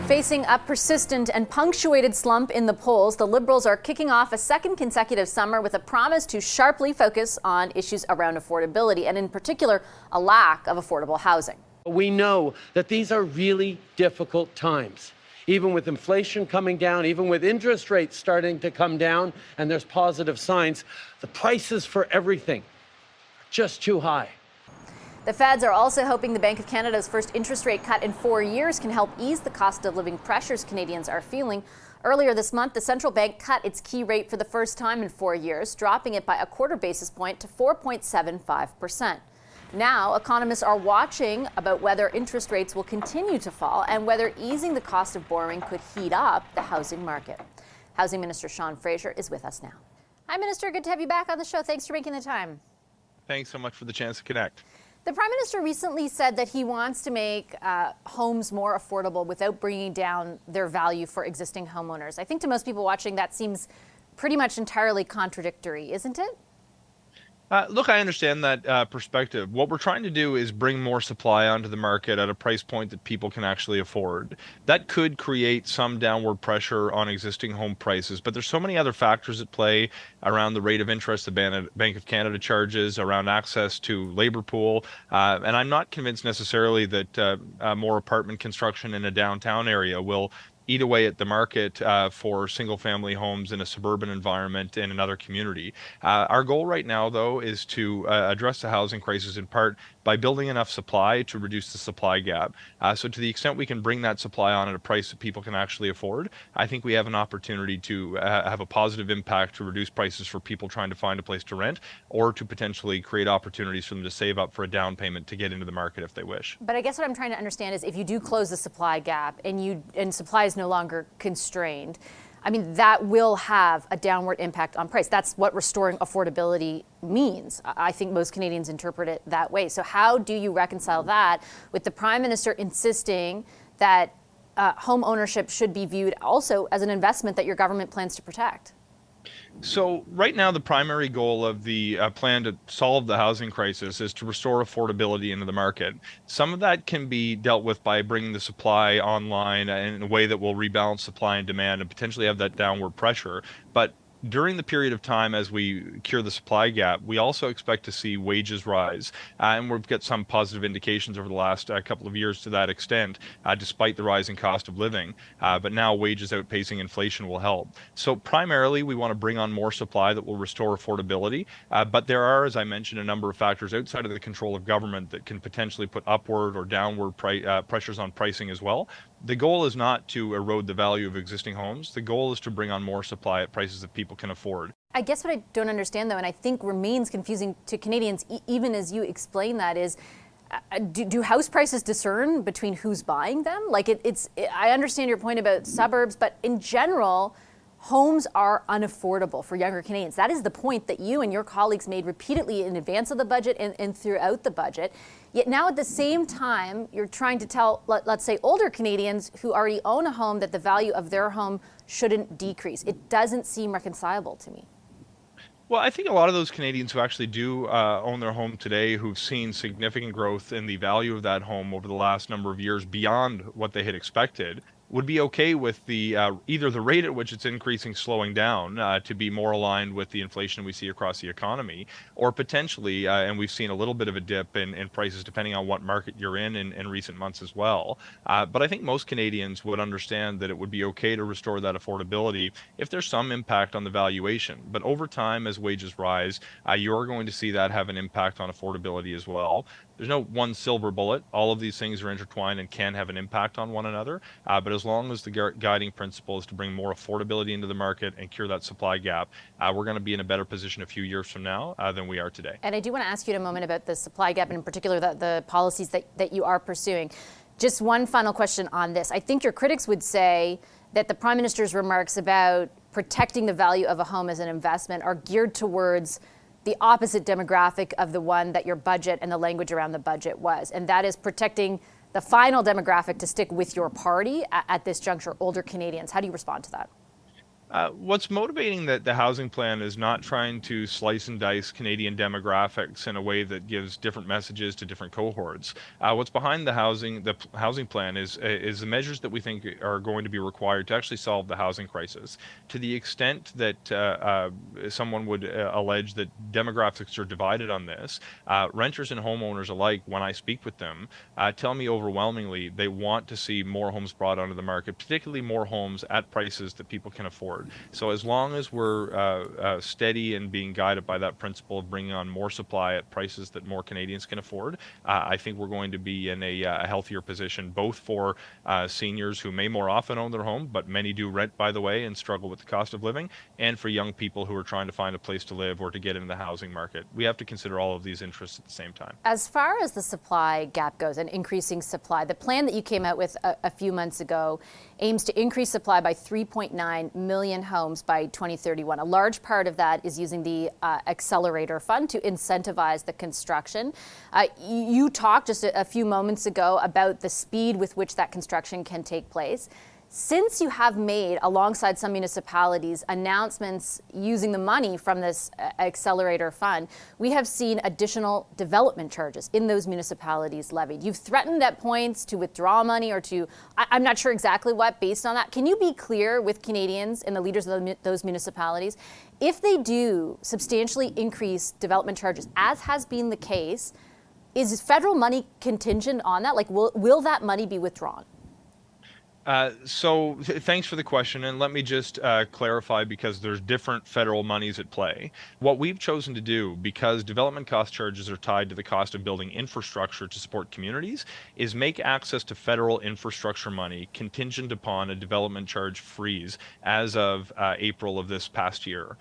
Facing a persistent and punctuated slump in the polls, the Liberals are kicking off a second consecutive summer with a promise to sharply focus on issues around affordability and, in particular, a lack of affordable housing. We know that these are really difficult times. Even with inflation coming down, even with interest rates starting to come down, and there's positive signs, the prices for everything are just too high. The feds are also hoping the Bank of Canada's first interest rate cut in 4 years can help ease the cost of living pressures Canadians are feeling. Earlier this month, the central bank cut its key rate for the first time in 4 years, dropping it by a quarter basis point to 4.75%. Now, economists are watching about whether interest rates will continue to fall and whether easing the cost of borrowing could heat up the housing market. Housing Minister Sean Fraser is with us now. Hi, Minister. Good to have you back on the show. Thanks for making the time. Thanks so much for the chance to connect. The Prime Minister recently said that he wants to make homes more affordable without bringing down their value for existing homeowners. I think to most people watching that seems pretty much entirely contradictory, isn't it? Look, I understand that perspective. What we're trying to do is bring more supply onto the market at a price point that people can actually afford. That could create some downward pressure on existing home prices, but there's so many other factors at play around the rate of interest the Bank of Canada charges, around access to labor pool, and I'm not convinced necessarily that more apartment construction in a downtown area will eat away at the market for single-family homes in a suburban environment in another community. Our goal right now, though, is to address the housing crisis in part by building enough supply to reduce the supply gap. So to the extent we can bring that supply on at a price that people can actually afford, I think we have an opportunity to have a positive impact to reduce prices for people trying to find a place to rent, or to potentially create opportunities for them to save up for a down payment to get into the market if they wish. But I guess what I'm trying to understand is if you do close the supply gap and supply is no longer constrained, I mean, that will have a downward impact on price. That's what restoring affordability means. I think most Canadians interpret it that way. So how do you reconcile that with the Prime Minister insisting that home ownership should be viewed also as an investment that your government plans to protect? So right now, the primary goal of the plan to solve the housing crisis is to restore affordability into the market. Some of that can be dealt with by bringing the supply online in a way that will rebalance supply and demand and potentially have that downward pressure. But during the period of time as we cure the supply gap, we also expect to see wages rise. And we've got some positive indications over the last couple of years to that extent, despite the rising cost of living. But now wages outpacing inflation will help. So primarily, we want to bring on more supply that will restore affordability. But there are, as I mentioned, a number of factors outside of the control of government that can potentially put upward or downward pressures on pricing as well. The goal is not to erode the value of existing homes. The goal is to bring on more supply at prices that people can afford. I guess what I don't understand, though, and I think remains confusing to Canadians, even as you explain that, is do house prices discern between who's buying them? Like I understand your point about suburbs, but in general, homes are unaffordable for younger Canadians. That is the point that you and your colleagues made repeatedly in advance of the budget and throughout the budget. Yet now at the same time, you're trying to tell, let's say, older Canadians who already own a home that the value of their home shouldn't decrease. It doesn't seem reconcilable to me. Well, I think a lot of those Canadians who actually do own their home today, who've seen significant growth in the value of that home over the last number of years beyond what they had expected, would be okay with the either the rate at which it's increasing slowing down to be more aligned with the inflation we see across the economy, or potentially, and we've seen a little bit of a dip in prices depending on what market you're in recent months as well. But I think most Canadians would understand that it would be okay to restore that affordability if there's some impact on the valuation. But over time, as wages rise, you're going to see that have an impact on affordability as well. There's no one silver bullet. All of these things are intertwined and can have an impact on one another. But as long as the guiding principle is to bring more affordability into the market and cure that supply gap, we're going to be in a better position a few years from now than we are today. And I do want to ask you in a moment about the supply gap, and in particular the policies that you are pursuing. Just one final question on this. I think your critics would say that the Prime Minister's remarks about protecting the value of a home as an investment are geared towards the opposite demographic of the one that your budget and the language around the budget was, and that is protecting the final demographic to stick with your party at this juncture, older Canadians. How do you respond to that? What's motivating the housing plan is not trying to slice and dice Canadian demographics in a way that gives different messages to different cohorts. What's behind the housing plan is the measures that we think are going to be required to actually solve the housing crisis. To the extent that someone would allege that demographics are divided on this, renters and homeowners alike, when I speak with them, tell me overwhelmingly they want to see more homes brought onto the market, particularly more homes at prices that people can afford. So as long as we're steady and being guided by that principle of bringing on more supply at prices that more Canadians can afford, I think we're going to be in a healthier position, both for seniors who may more often own their home, but many do rent, by the way, and struggle with the cost of living, and for young people who are trying to find a place to live or to get into the housing market. We have to consider all of these interests at the same time. As far as the supply gap goes and increasing supply, the plan that you came out with a few months ago aims to increase supply by 3.9 million homes by 2031. A large part of that is using the accelerator fund to incentivize the construction. You talked just a few moments ago about the speed with which that construction can take place. Since you have made, alongside some municipalities, announcements using the money from this accelerator fund, we have seen additional development charges in those municipalities levied. You've threatened at points to withdraw money or to, I'm not sure exactly what, based on that. Can you be clear with Canadians and the leaders of those municipalities, if they do substantially increase development charges, as has been the case, is federal money contingent on that? Like, will that money be withdrawn? Thanks for the question, and let me just clarify, because there's different federal monies at play. What we've chosen to do, because development cost charges are tied to the cost of building infrastructure to support communities, is make access to federal infrastructure money contingent upon a development charge freeze as of April of this past year.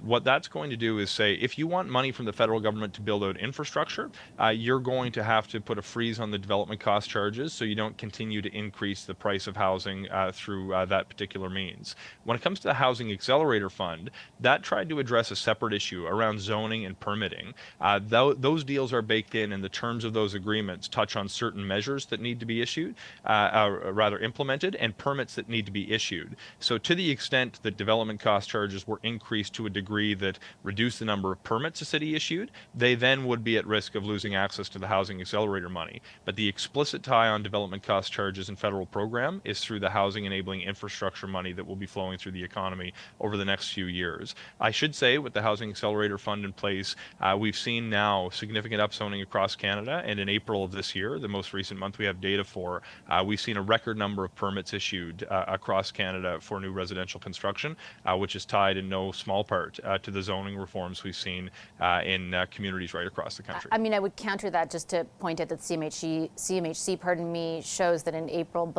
What that's going to do is say, if you want money from the federal government to build out infrastructure, you're going to have to put a freeze on the development cost charges so you don't continue to increase the price of housing through that particular means. When it comes to the Housing Accelerator Fund, that tried to address a separate issue around zoning and permitting. Those deals are baked in, and the terms of those agreements touch on certain measures that need to be issued, rather implemented, and permits that need to be issued. So to the extent that development cost charges were increased to a degree that reduced the number of permits a city issued, they then would be at risk of losing access to the Housing Accelerator money. But the explicit tie on development cost charges in federal program is through the housing enabling infrastructure money that will be flowing through the economy over the next few years. I should say, with the Housing Accelerator Fund in place, we've seen now significant upzoning across Canada, and in April of this year, the most recent month we have data for, we've seen a record number of permits issued across Canada for new residential construction, which is tied in no small part to the zoning reforms we've seen in communities right across the country. I mean, I would counter that just to point out that CMHC, pardon me, shows that in April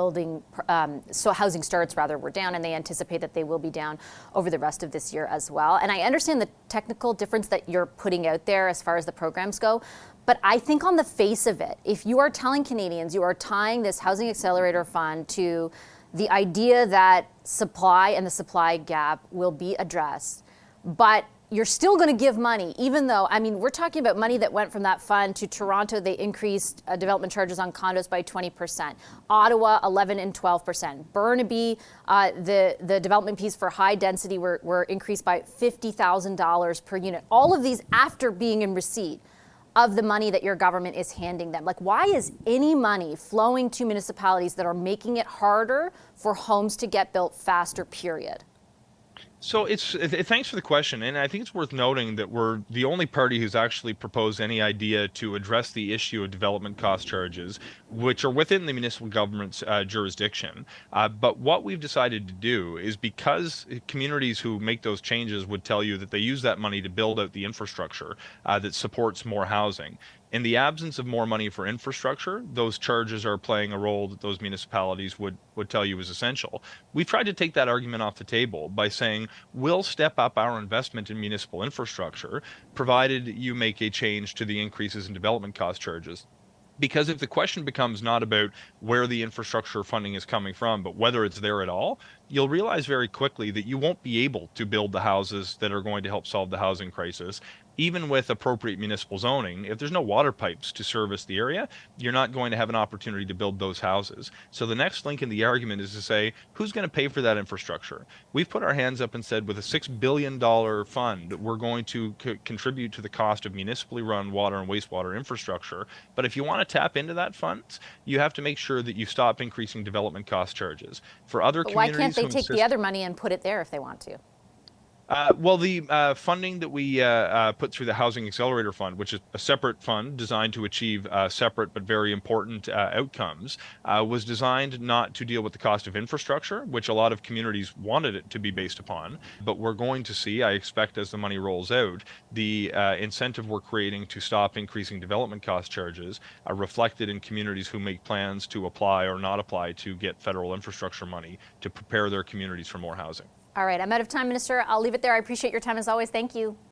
so housing starts rather were down, and they anticipate that they will be down over the rest of this year as well. And I understand the technical difference that you're putting out there as far as the programs go, but I think on the face of it, if you are telling Canadians you are tying this Housing Accelerator Fund to the idea that supply and the supply gap will be addressed, but you're still going to give money, even though, I mean, we're talking about money that went from that fund to Toronto. They increased development charges on condos by 20%. Ottawa, 11 and 12%. Burnaby, the development piece for high density were increased by $50,000 per unit. All of these after being in receipt of the money that your government is handing them. Like, why is any money flowing to municipalities that are making it harder for homes to get built faster, period? So thanks for the question, and I think it's worth noting that we're the only party who's actually proposed any idea to address the issue of development cost charges, which are within the municipal government's jurisdiction. But what we've decided to do is, because communities who make those changes would tell you that they use that money to build out the infrastructure that supports more housing. In the absence of more money for infrastructure, those charges are playing a role that those municipalities would tell you is essential. We've tried to take that argument off the table by saying we'll step up our investment in municipal infrastructure, provided you make a change to the increases in development cost charges. Because if the question becomes not about where the infrastructure funding is coming from, but whether it's there at all, you'll realize very quickly that you won't be able to build the houses that are going to help solve the housing crisis. even with appropriate municipal zoning, if there's no water pipes to service the area, you're not going to have an opportunity to build those houses. So the next link in the argument is to say, who's going to pay for that infrastructure? We've put our hands up and said, with a $6 billion fund, we're going to contribute to the cost of municipally run water and wastewater infrastructure. But if you want to tap into that funds, you have to make sure that you stop increasing development cost charges. For other But why communities can't they take the other money and put it there if they want to? Well, the funding that we put through the Housing Accelerator Fund, which is a separate fund designed to achieve separate but very important outcomes, was designed not to deal with the cost of infrastructure, which a lot of communities wanted it to be based upon. But we're going to see, I expect as the money rolls out, the incentive we're creating to stop increasing development cost charges reflected in communities who make plans to apply or not apply to get federal infrastructure money to prepare their communities for more housing. All right, I'm out of time, Minister. I'll leave it there. I appreciate your time as always. Thank you.